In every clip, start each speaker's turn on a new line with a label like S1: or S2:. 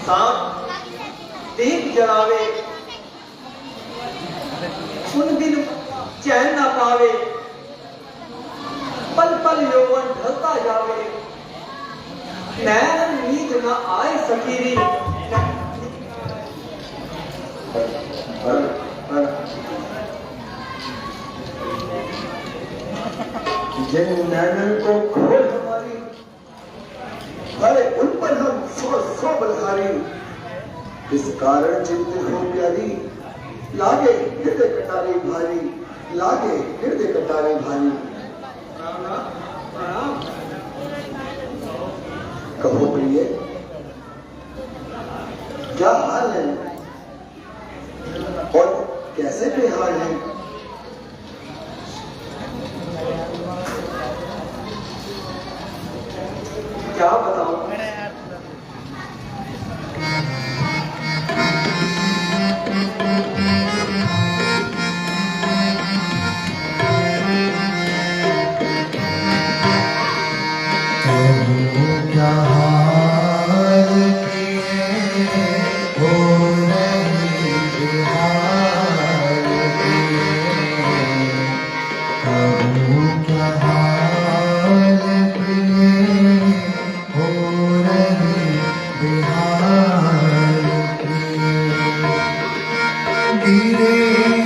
S1: सांप दीप जलावे, उन दिन चैन ना पावे, पल पल यौवन ढलता जावे, नैन नींद न आए सकीरी।
S2: जिन नैनन को खोल हमारी, अरे उन पर हम सौ सौ बलहारी, इस कारण चिंतित हो प्यारी, लागे हृदय कटारे भारी, लागे हृदय कटारे भारी। कहो प्रिय, क्या हाल है और कैसे बेहाल है?
S1: क्या बताऊं?
S2: क्या हाल किए हो नहीं बेहाल किए, कहूँ क्या हाल किए हो नहीं बेहाल किए। गिरे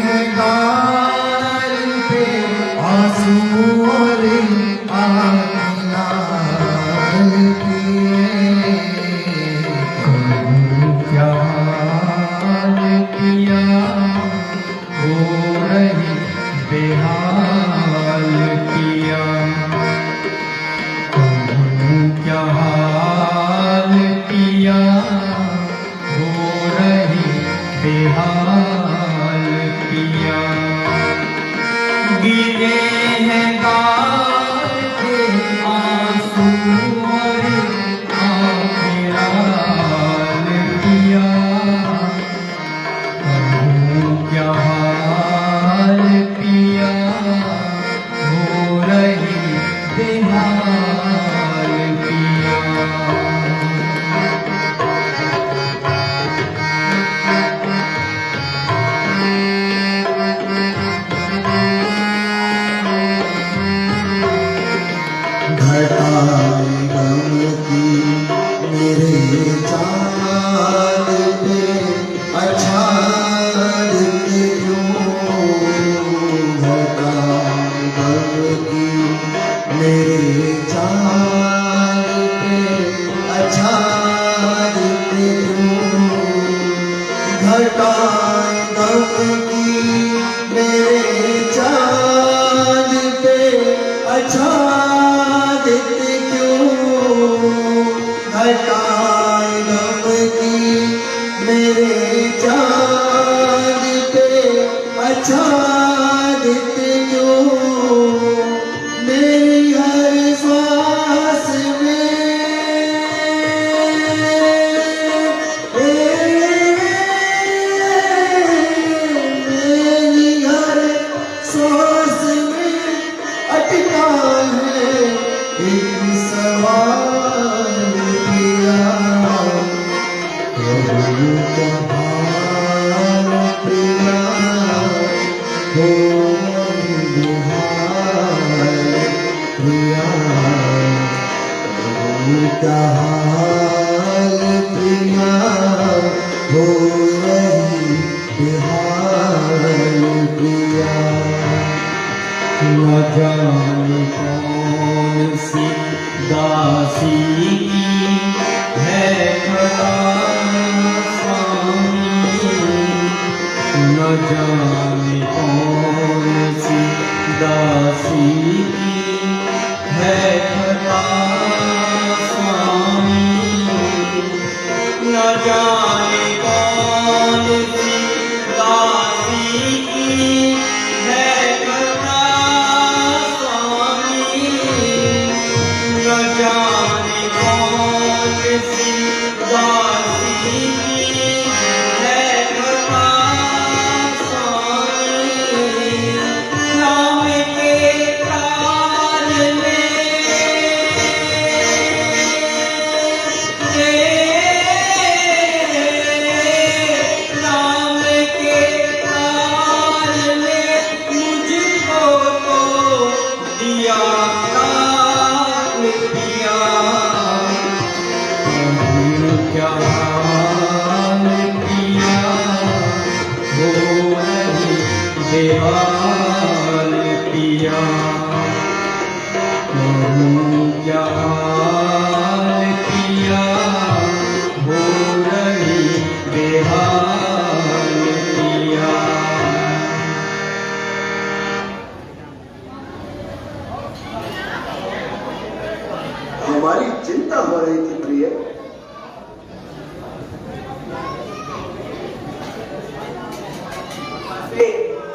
S2: हैं गाल पे आंसू और
S1: पिया लाल पिया
S3: क्या हाल पिया हो रही बेहाल पिया क्या हाल पिया हो रही बेहाल पिया
S2: हमारी चिंता हो रही थी प्रिय।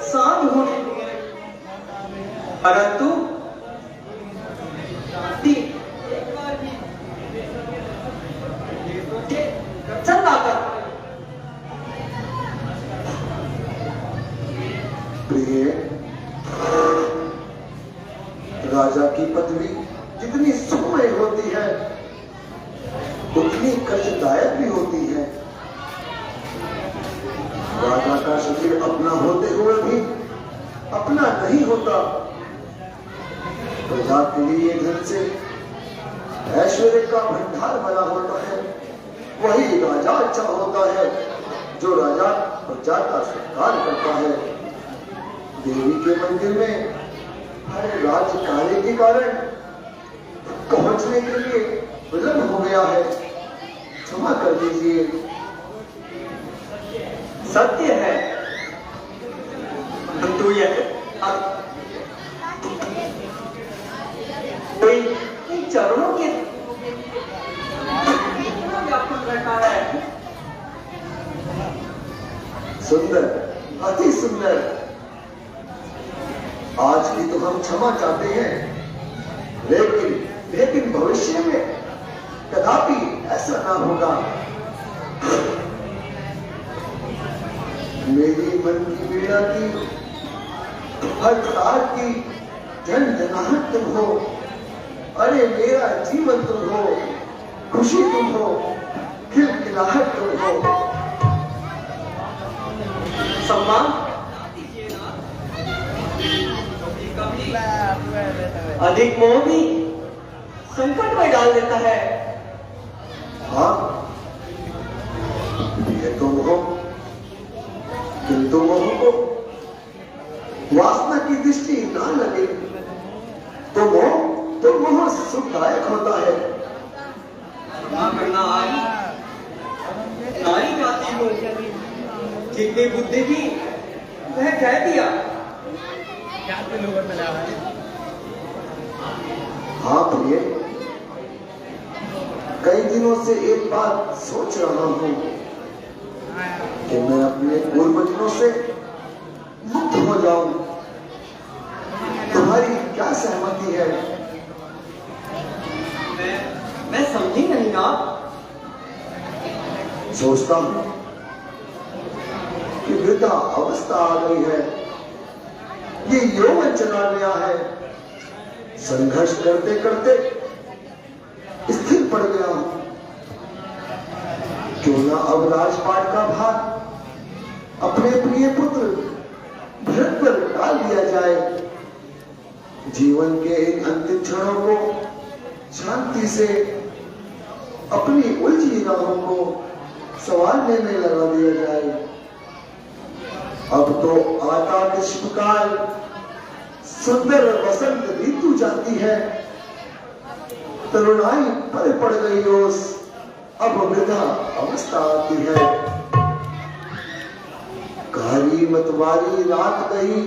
S1: सांझ होने परंतु चंदा कर
S2: प्रिय, राजा की पदवी जितनी सुखमय होती है उतनी कष्टदायक भी होती है। राजा का शरीर अपना होते हुए भी अपना नहीं होता। प्रजा के लिए धन से ऐश्वर्य का भंडार बना होता है। वही राजा अच्छा होता है जो राजा प्रजा का सत्कार करता है। देवी के मंदिर में हर राज्य कार्य के कारण पहुंचने के लिए विलंब हो गया है, क्षमा कर दीजिए।
S1: सत्य है परंतु यह कोई इन चरणों के व्याकुल रहता है।
S2: सुंदर, अति सुंदर। आज भी तो हम क्षमा चाहते हैं, लेकिन भविष्य में कदापि ऐसा ना होगा। मेरी मन की पीड़ा की हर तार की झंझनाहट तुम हो। अरे मेरा जीवन तुम हो, खुशी तुम हो, खिलखिलाहट तुम हो।
S1: सम्मान अधिक मोह भी संकट में डाल देता है।
S2: हाँ, ये तो मोह, किंतु मोह को वासना की दृष्टि ना लगे तो मोह सुखदायक होता है।
S1: नारी जाति को जितनी बुद्धि थी वह कह दिया।
S2: हाँ प्रिय, कई दिनों से एक बात सोच रहा हूं कि मैं अपने पूर्वजों से मुक्त हो जाऊं। तुम्हारी क्या सहमति है?
S1: मैं समझी नहीं ना।
S2: सोचता हूं कि वृद्धा अवस्था आ गई है, ये यौवन चला गया है, संघर्ष करते करते स्थिर पड़ गया हूं। क्यों ना अब राजपाट का भार अपने प्रिय पुत्र भरत पर डाल दिया जाए। जीवन के इन अंतिम क्षणों को शांति से अपनी उलझी राहों को संवारने में लगा दिया जाए। अब तो आता ग्रीष्मकाल, सुंदर वसंत ऋतु जाती है, तरुणाई पर पड़ गई ओस, अब वृद्धा अवस्था आती है। काली मतवारी रात गई,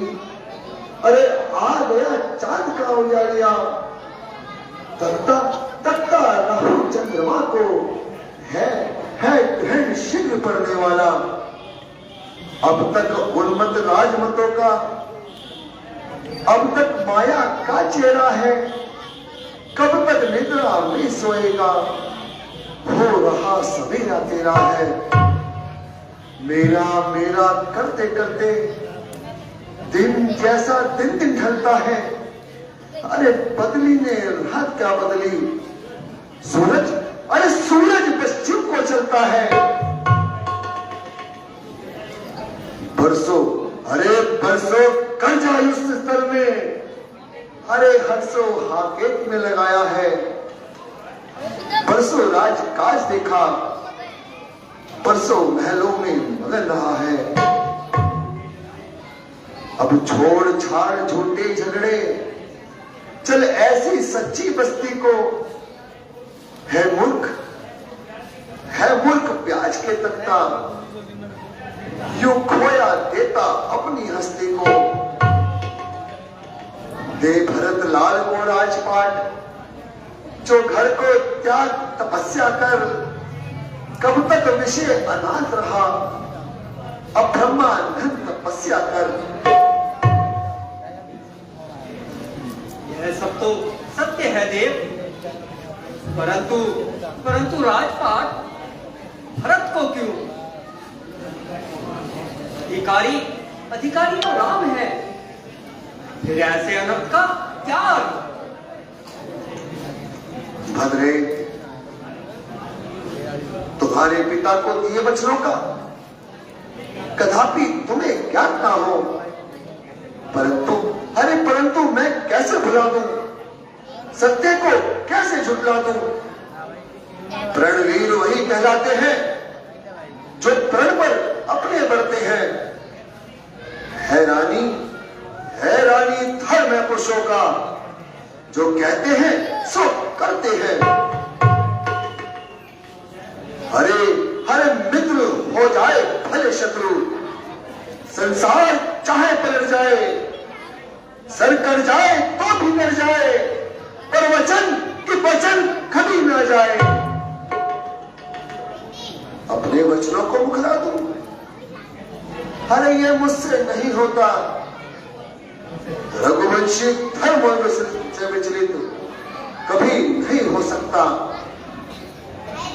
S2: अरे आ गया चांद का उजाड़िया। तकता तकता राहु चंद्रमा को है ग्रहण शीघ्र पड़ने वाला। अब तक उन्मत्त राजमतों का, अब तक माया का चेहरा है, कब तक निद्रा में सोएगा। हो रहा सवेरा तेरा है, मेरा मेरा करते करते दिन जैसा दिन दिन ढलता है। अरे बदली ने रात क्या बदली, सूरज, अरे सूरज पश्चिम को चलता है। बरसों, अरे बरसों कर जाए उस स्तर में, अरे हर्षो हाकेत में लगाया है। परसों राजकाज देखा, परसों महलों में मगन रहा है। अब छोड़ छाड़ झूठे झगड़े, चल ऐसी सच्ची बस्ती को। है मूर्ख प्याज के तख्ता, यूं खोया देता अपनी हस्ती को। दे भरत लाल को राजपाट, जो घर को त्याग तपस्या कर। कब तक विषय अनाथ रहा, अब ब्रह्मानंद तपस्या कर।
S1: यह सब तो सत्य है देव, परंतु राजपाट भरत को क्यों? अधिकारी तो राम है, फिर ऐसे अनर्थ का त्याग।
S2: भद्रे, तुम्हारे पिता को दिए वचनों का कदापि तुम्हें ज्ञात ना हो। परंतु मैं कैसे भुला दूं, सत्य को कैसे झुठला दूं? प्रणवीर वही कहलाते हैं जो प्रण पर अपने बढ़ते हैं। है रानी धर्म है पुरुषों का, जो कहते हैं सो करते हैं। हरे मित्र हो जाए भले शत्रु, संसार चाहे पलट जाए, सर कर जाए तो भी कर जाए, पर वचन कभी न जाए। अपने वचनों को मुकरा दूं, अरे ये मुझसे नहीं होता। रघुवंशी धर्म से विचलित कभी नहीं हो सकता।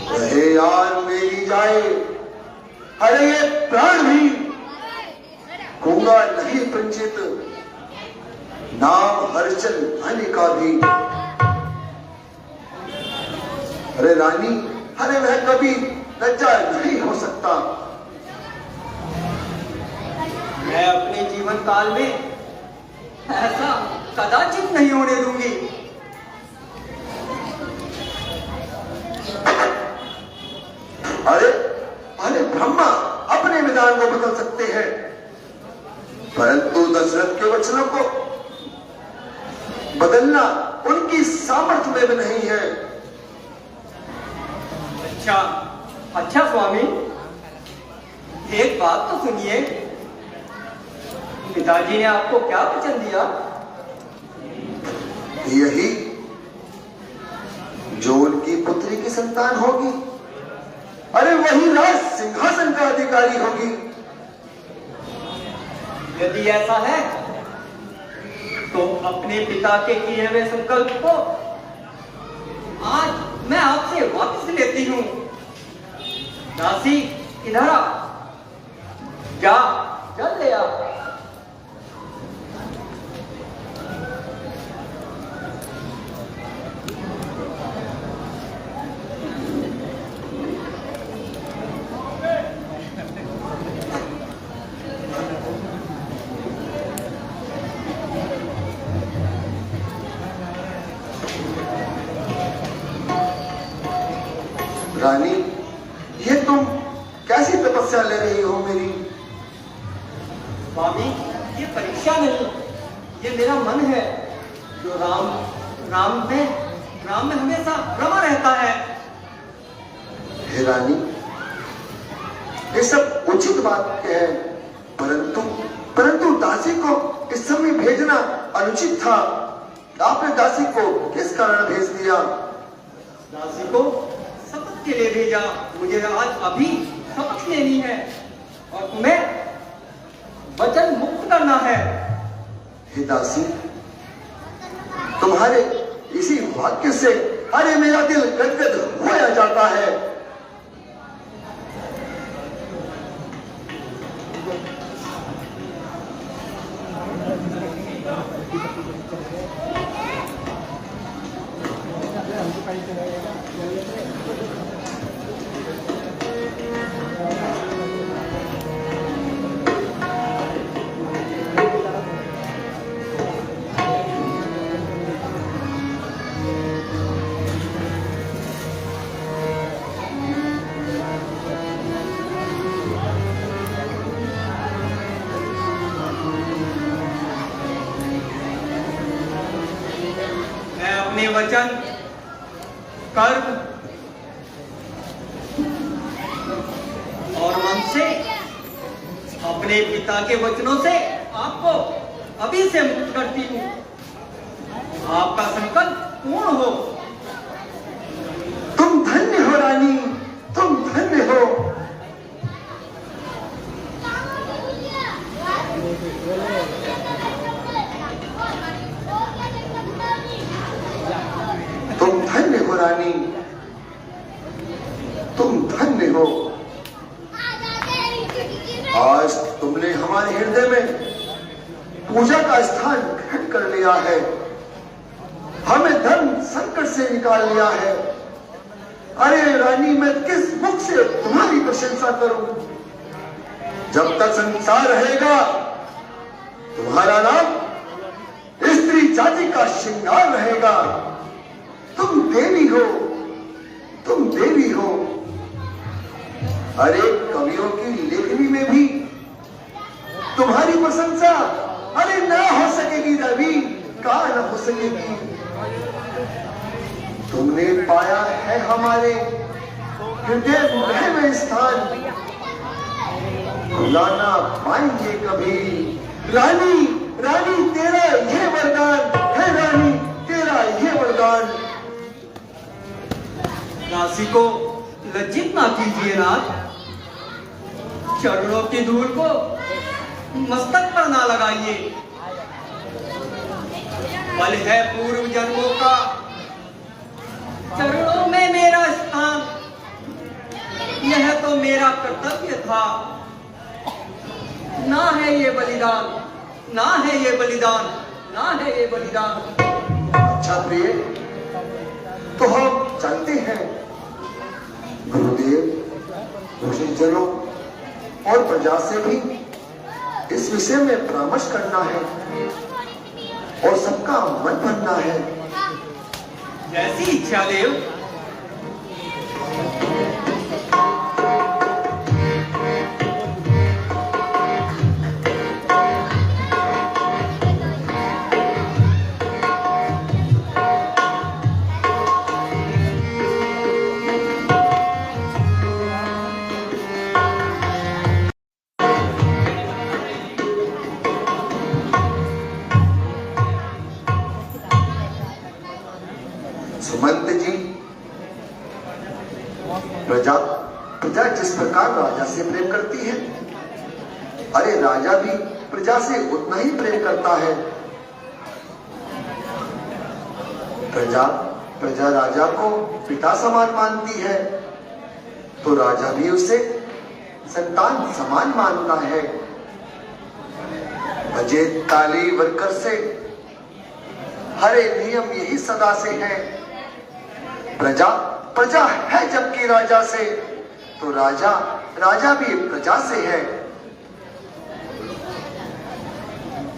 S2: रहे यार मेरी जाए, अरे ये प्राण भी गूंगा नहीं पंचित, नाम हरिचंद आने का भी। अरे रानी, अरे वह कभी लज्जा नहीं हो सकता।
S1: मैं अपने जीवन काल में ऐसा कदाचित नहीं होने दूंगी।
S2: अरे ब्रह्मा अपने विधान को बदल सकते हैं, परंतु दशरथ के वचनों को बदलना उनकी सामर्थ्य में भी नहीं है।
S1: अच्छा स्वामी, एक बात तो सुनिए। पिताजी ने आपको क्या वचन दिया?
S2: यही, जो उनकी पुत्री की संतान होगी, अरे वही राज सिंहासन का अधिकारी होगी।
S1: यदि ऐसा है तो अपने पिता के किए हुए संकल्प को आज मैं आपसे वापस लेती हूँ। दासी, इधर आ, जा जल ले आ।
S2: रानी, ये तुम कैसी तपस्या ले रही हो मेरी?
S1: स्वामी, ये परीक्षा नहीं, ये मेरा मन है जो राम में हमेशा रमा रहता है।
S2: हे रानी, ये सब उचित बात है, परंतु दासी को इस समय भेजना अनुचित था। आपने दासी को किस कारण भेज दिया?
S1: दासी को शपथ के लिए भेजा। मुझे आज अभी शपथ लेनी है और तुम्हें वचन मुक्त करना है।
S2: हे दासी, तुम्हारे इसी वाक्य से अरे मेरा दिल गदगद होया जाता है।
S1: अपने वचन, कर्म और मन से, अपने पिता के वचनों से आपको अभी से मुक्त करती हूँ। आपका संकल्प पूर्ण हो।
S2: तुम धन्य हो रानी, तुम धन्य हो। तुम धन्य हो रानी, तुम धन्य हो। आज तुमने हमारे हृदय में पूजा का स्थान ग्रहण कर लिया है, हमें धर्म संकट से निकाल लिया है। अरे रानी, मैं किस मुख से तुम्हारी प्रशंसा करूं? जब तक संसार रहेगा तुम्हारा नाम स्त्री जाति का श्रृंगार रहेगा। तुम देवी हो, तुम देवी हो। अरे कवियों की लेखनी में भी तुम्हारी प्रशंसा अरे ना हो सकेगी रवि, का ना हो सकेगी। तुमने पाया है हमारे हृदय में स्थान, भुलाना पाएंगे कभी। रानी, रानी तेरा ये वरदान है, रानी तेरा ये वरदान।
S1: दासी को लज्जित ना कीजिए नाथ, चरणों की धूल को मस्तक पर ना लगाइए। बल है पूर्व जन्मों का, चरणों में मेरा स्थान, यह तो मेरा कर्तव्य था। ना है ये बलिदान, ना है ये बलिदान, ना है ये बलिदान।
S2: अच्छा प्रिय, तो हम चलते हैं। गुरुदेव मुझे जनों और प्रजा से भी इस विषय में परामर्श करना है और सबका मन बनना है।
S1: जैसी इच्छा देव।
S2: सुमंत जी, प्रजा प्रजा जिस प्रकार राजा से प्रेम करती है, अरे राजा भी प्रजा से उतना ही प्रेम करता है। प्रजा प्रजा राजा को पिता समान मानती है, तो राजा भी उसे संतान समान मानता है। बजे ताली वर्कर से, हरे नियम यही सदा से है। प्रजा प्रजा है जबकि राजा से, तो राजा राजा भी प्रजा से है।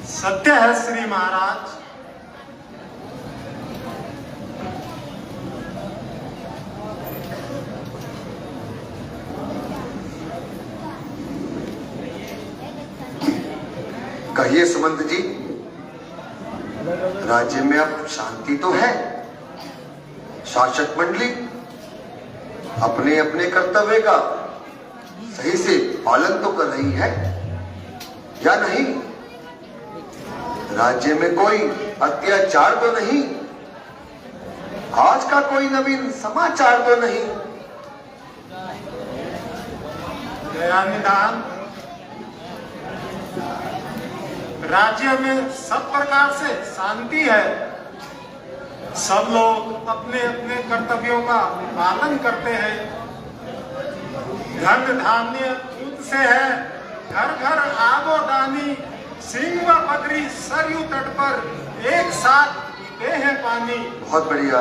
S4: सत्य है श्री महाराज।
S2: कहिए सुमंत जी, राज्य में अब शांति तो है, शासक मंडली अपने अपने कर्तव्य का सही से पालन तो कर रही है या नहीं? राज्य में कोई अत्याचार तो नहीं, आज का कोई नवीन समाचार तो नहीं?
S4: दयानिधान, राज्य में सब प्रकार से शांति है। सब लोग अपने अपने कर्तव्यों का पालन करते हैं। धन धान्य दूध से है, घर घर आबोदानी, सिंह व बकरी सरयू तट पर एक साथ पीते हैं पानी।
S2: बहुत बढ़िया।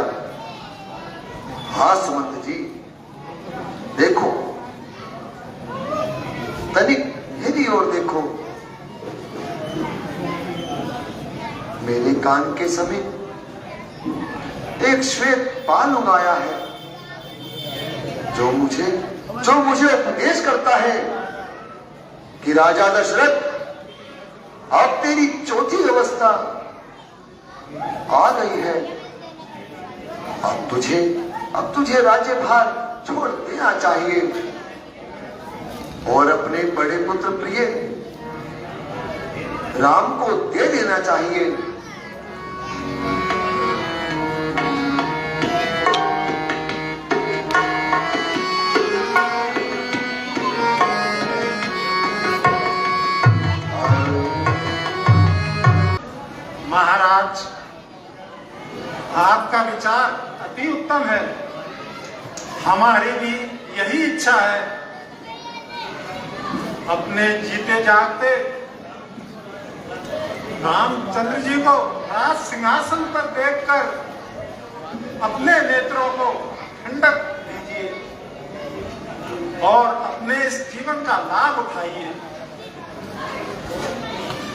S2: हाँ सुमंत जी, देखो तनिक मेरी ओर देखो। मेरे कान के समीप एक श्वेत बाल उगाया है, जो मुझे उपदेश करता है कि राजा दशरथ, अब तेरी चौथी अवस्था आ गई है। अब तुझे राज्यभार छोड़ देना चाहिए और अपने बड़े पुत्र प्रिय राम को दे देना चाहिए।
S4: महाराज, आपका विचार अति उत्तम है। हमारी भी यही इच्छा है। अपने जीते जागते रामचंद्र जी को राज सिंहासन पर देखकर अपने नेत्रों को ठंडक दीजिए और अपने इस जीवन का लाभ उठाइए।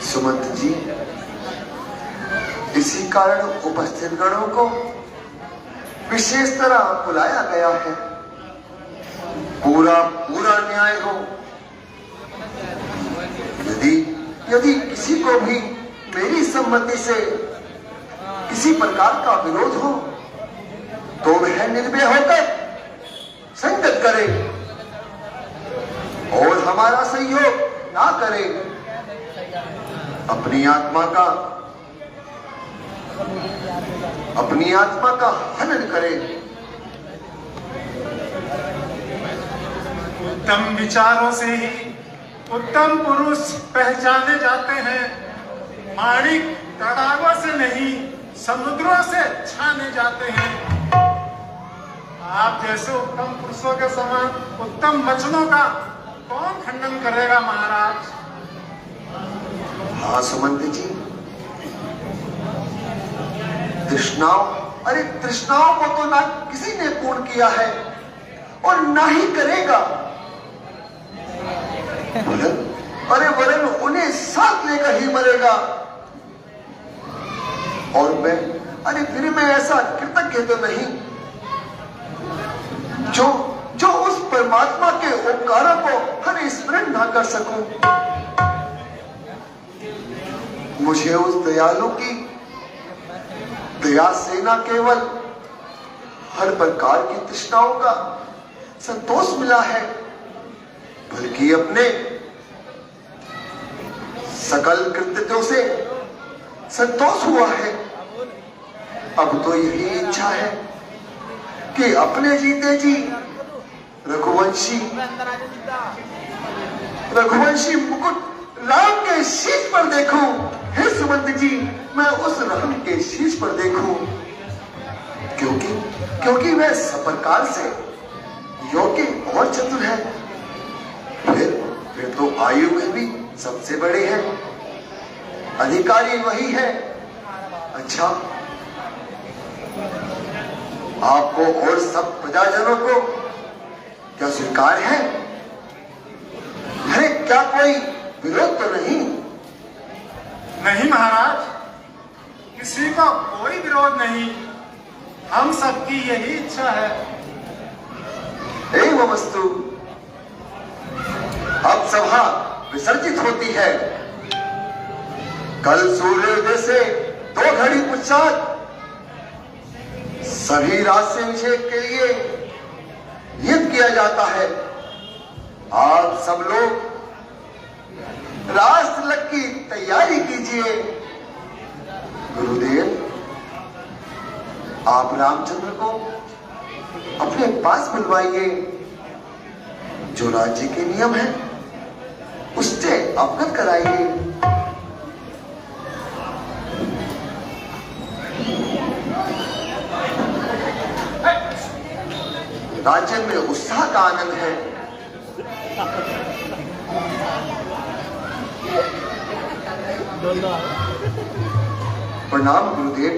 S2: सुमंत जी, इसी कारण उपस्थित गणों को विशेष तरह बुलाया गया है। पूरा न्याय हो। यदि किसी को भी मेरी सम्मति से किसी प्रकार का विरोध हो तो वह निर्भय होकर संगत करे और हमारा सहयोग ना करे। अपनी आत्मा का हनन करे।
S4: उत्तम विचारों से ही उत्तम पुरुष पहचाने जाते हैं। माणिक तड़ागों से नहीं, समुद्रों से छाने जाते हैं। आप जैसे उत्तम पुरुषों के समान उत्तम वचनों का कौन खंडन करेगा महाराज?
S2: हाँ सुमंत जी, तृष्णाओं को तो ना किसी ने पूर्ण किया है और ना ही करेगा। वरन उन्हें साथ लेकर ही मरेगा। और फिर मैं ऐसा कृतज्ञ तो नहीं जो उस परमात्मा के उपकारों को हर स्मरण ना कर सकूं। मुझे उस दयालु की दया से न केवल हर प्रकार की तृष्णाओं का संतोष मिला है, बल्कि अपने सकल कृत्यों से संतोष हुआ है। अब तो यही इच्छा है कि अपने जीते जी रघुवंशी मुकुट राम के शीश पर देखूं। हे सुमंत जी, मैं उस राम के शीश पर देखूं, क्योंकि वह सब प्रकार से योग्य और चतुर है। फिर तो आयु में भी सबसे बड़े हैं। अधिकारी वही है। अच्छा, आपको और सब प्रजाजनों को क्या स्वीकार है? अरे क्या कोई विरोध तो नहीं?
S4: नहीं महाराज, किसी का कोई विरोध नहीं। हम सबकी यही इच्छा है।
S2: एवमस्तु। अब सभा विसर्जित होती है। कल सूर्योदय से 2 घड़ी पश्चात सभी राज्याभिषेक के लिए नियुक्त किया जाता है। आप सब लोग राजतिलक की तैयारी कीजिए। गुरुदेव, आप रामचंद्र को अपने पास बुलवाइए। जो राज्य के नियम है उससे अवगत कराइए। राज्य में उत्साह का आनंद है। प्रणाम गुरुदेव।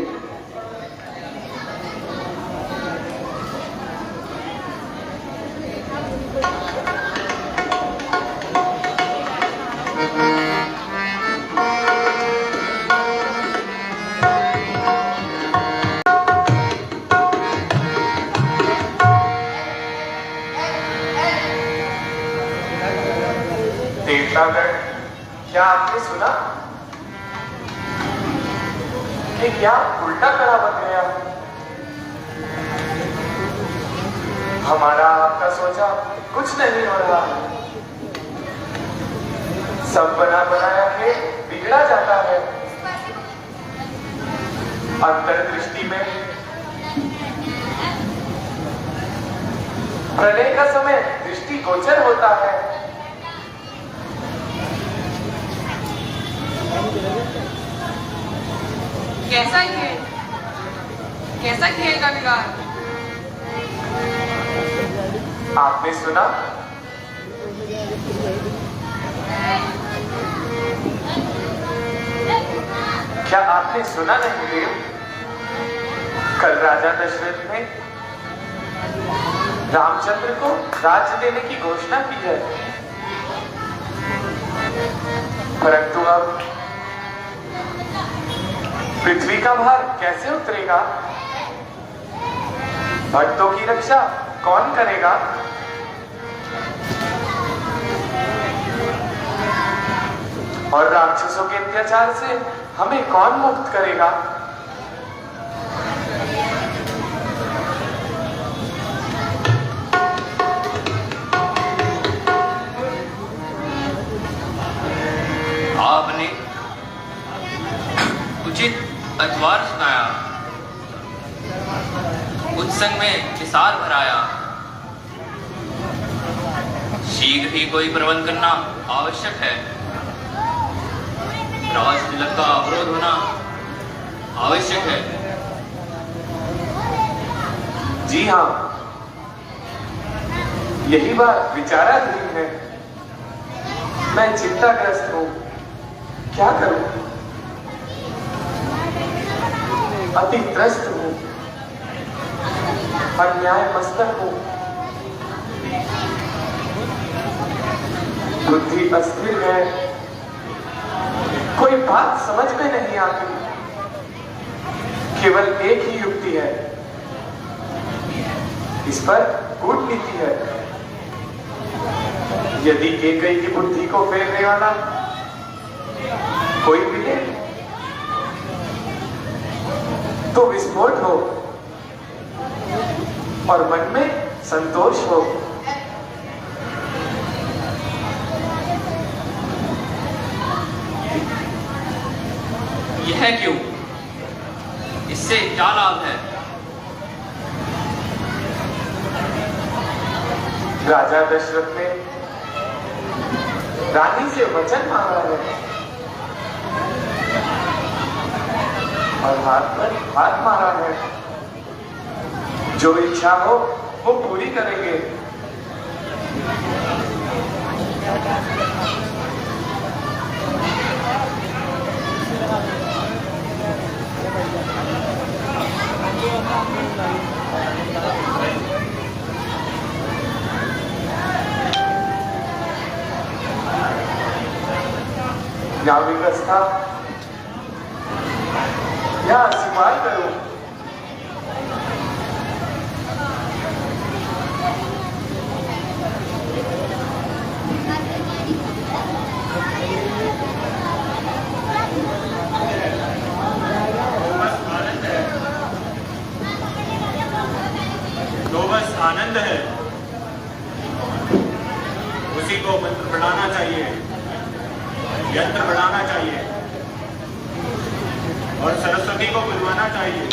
S5: देवतागण, क्या आपने सुना कि क्या उल्टा खड़ा बन गया? हमारा आपका सोचा कुछ नहीं हो रहा। सब बना बनाया के बिगड़ा जाता है। अंतर्दृष्टि में प्रलय का समय दृष्टि गोचर होता है।
S6: कैसा खेल, कैसा खेल का बिगाड़।
S5: आपने सुना? क्या आपने सुना नहीं देव? कल राजा दशरथ ने रामचंद्र को राज्य देने की घोषणा की है, परंतु अब पृथ्वी का भार कैसे उतरेगा? भक्तों की रक्षा कौन करेगा? और राक्षसों के अत्याचार से हमें कौन मुक्त करेगा?
S7: आपने उचित अखबार सुनाया, उत्संग में विसार भराया। शीघ्र ही कोई प्रबंध करना आवश्यक है। राज तिलक का अवरोध होना आवश्यक है।
S5: जी हाँ, यही बात विचाराधीन है। मैं चिंताग्रस्त हूं, क्या करूं? अति त्रस्त हूं, अन्याय मस्तक हूं, बुद्धि अस्थिर है, कोई बात समझ में नहीं आती। केवल एक ही युक्ति है, इस पर कूटनीति है। यदि केकई की बुद्धि को फेरने वाला कोई मिले तो विस्फोट हो और मन में संतोष हो।
S7: यह क्यों? इससे क्या लाभ है?
S5: राजा दशरथ ने रानी से वचन मांगा है और हाथ पर हाथ मारा है। जो इच्छा हो वो पूरी करेंगे। या व्यवस्था या स्वीकार करो।
S4: तो बस आनंद है, उसी को मंत्र बढ़ाना चाहिए, यंत्र बढ़ाना चाहिए और सरस्वती को बुलवाना चाहिए।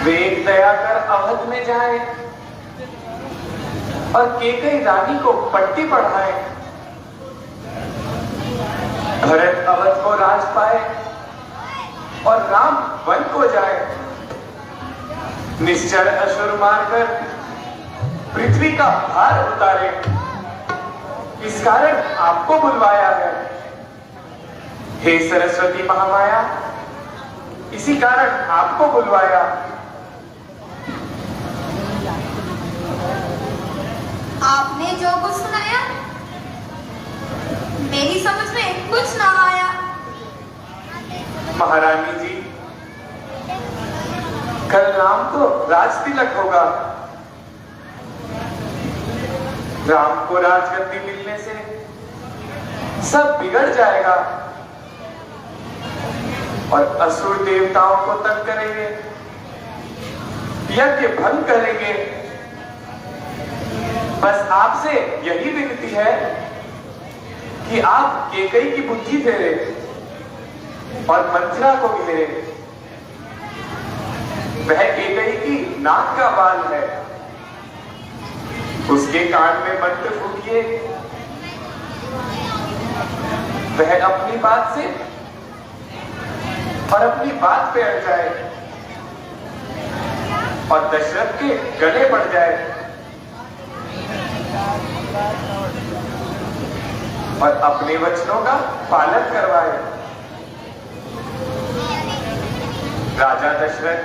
S5: वेग दया कर अवध में जाए और केकई रानी को पट्टी पढ़ाए। भरत अवध को राज पाए और राम वन को जाए, निश्चर असुर मारकर पृथ्वी का भार उतारे। इस कारण आपको बुलवाया है हे सरस्वती महामाया, इसी कारण आपको बुलवाया।
S6: आपने जो कुछ सुनाया मेरी समझ में कुछ ना आया।
S5: महारानी जी, कल राम को राज तिलक होगा। राम को राजगद्दी मिलने से सब बिगड़ जाएगा और असुर देवताओं को तंग करेंगे, यज्ञ भंग करेंगे। बस आपसे यही विनती है कि आप केकई की बुद्धि फेरे और मंथरा को घेरे। वह केकई की नाक का बाल है, उसके कान में मंत्र फूकिए, वह अपनी बात से और अपनी बात पे अड़ जाए और दशरथ के गले पड़ जाए और अपने वचनों का पालन करवाए। राजा दशरथ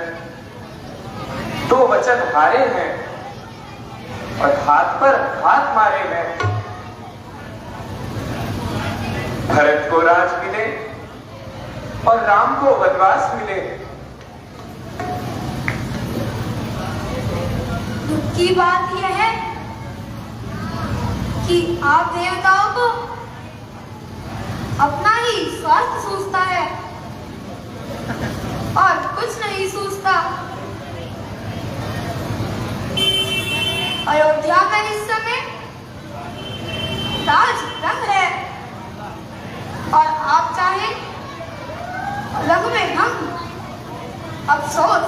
S5: दो वचन हारे हैं और हाथ पर हाथ मारे हैं। भरत को राज मिले और राम को वनवास मिले।
S6: दुख की बात यह है कि आप देवताओं को अपना ही स्वार्थ सूझता है और कुछ नहीं सूझता। अयोध्या में इस समय राज रंग है और आप चाहे रंग में भंग। अफसोस,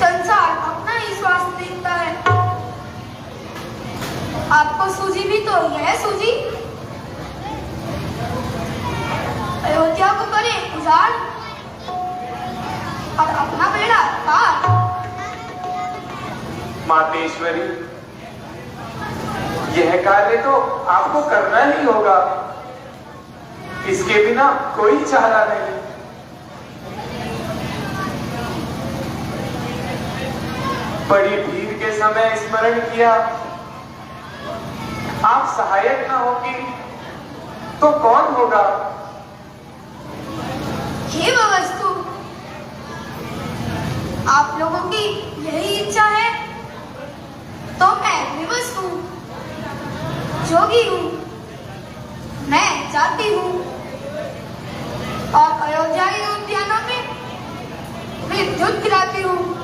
S6: संसार अपना ही स्वास्थ्य देखता है। आपको सूझी भी तो यह सूझी, अयोध्या को करे उजाड़ और अपना बेड़ा पार।
S5: मातेश्वरी, यह कार्य तो आपको करना ही होगा, इसके बिना कोई चारा नहीं। बड़ी भीड़ के समय स्मरण किया, आप सहायक ना होगी तो कौन होगा?
S6: हे वस्तु, आप लोगों की यही इच्छा है तो मैं विवश हूँ, जोगी हूँ, मैं जाती हूँ और अयोध्या के उद्यानों में विद्युत गिराती हूँ।